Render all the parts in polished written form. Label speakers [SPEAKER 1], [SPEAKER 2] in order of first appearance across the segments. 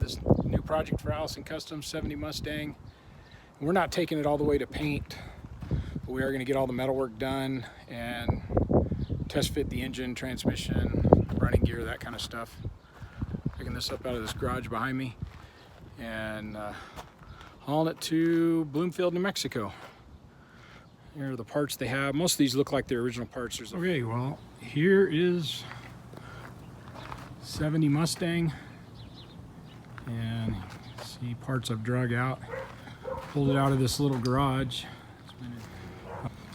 [SPEAKER 1] this new project for Allison Custom 70 Mustang. We're not taking it all the way to paint, but we are going to get all the metal work done and test fit the engine, transmission, running gear, that kind of stuff. Picking this up out of this garage behind me and hauling it to Bloomfield, New Mexico. Here are the parts they have. Most of these look like their original parts. Okay, well, here is 70 Mustang, and you can see parts I've drug out. Pulled it out of this little garage.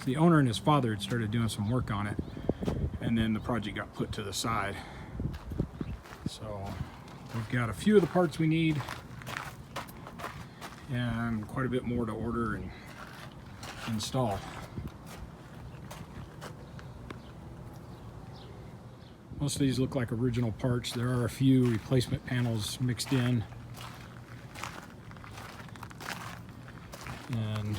[SPEAKER 1] The owner and his father had started doing some work on it, and then the project got put to the side. So we've got a few of the parts we need and quite a bit more to order and install. Most of these look like original parts. There are a few replacement panels mixed in. And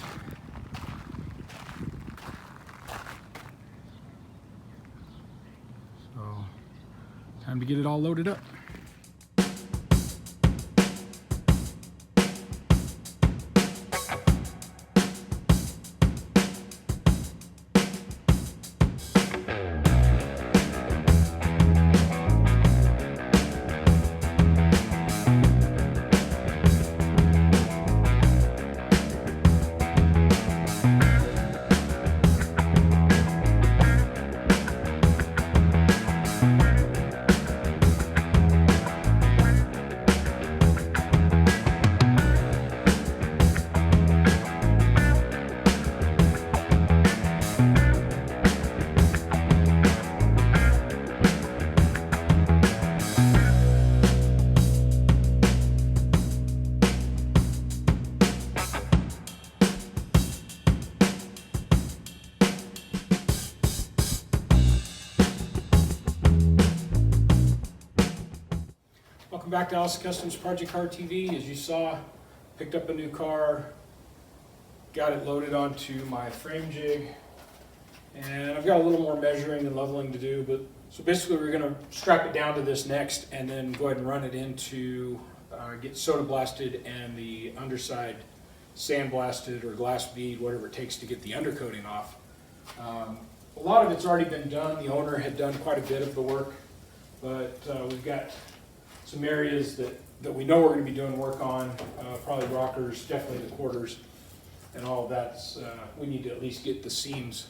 [SPEAKER 1] so, time to get it all loaded up. Welcome back to Allison Customs Project Car TV. As you saw, picked up a new car, got it loaded onto my frame jig, and I've got a little more measuring and leveling to do. But so basically, we're going to strap it down to this next, and then go ahead and run it into get soda blasted and the underside sand blasted or glass bead, whatever it takes to get the undercoating off. A lot of it's already been done. The owner had done quite a bit of the work, but we've got some areas that we know we're going to be doing work on, probably rockers, definitely the quarters, and all of that. We need to at least get the seams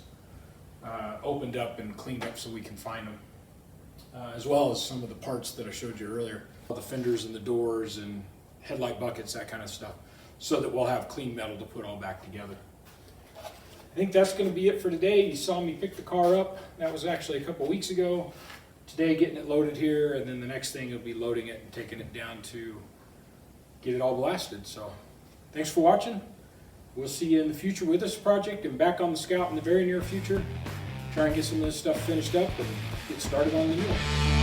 [SPEAKER 1] opened up and cleaned up so we can find them, as well as some of the parts that I showed you earlier, the fenders and the doors and headlight buckets, that kind of stuff, so that we'll have clean metal to put all back together. I think that's going to be it for today. You saw me pick the car up. That was actually a couple weeks ago. Today, getting it loaded here, and then the next thing will be loading it and taking it down to get it all blasted. So thanks for watching. We'll see you in the future with this project and back on the Scout in the very near future. Try and get some of this stuff finished up and get started on the new one.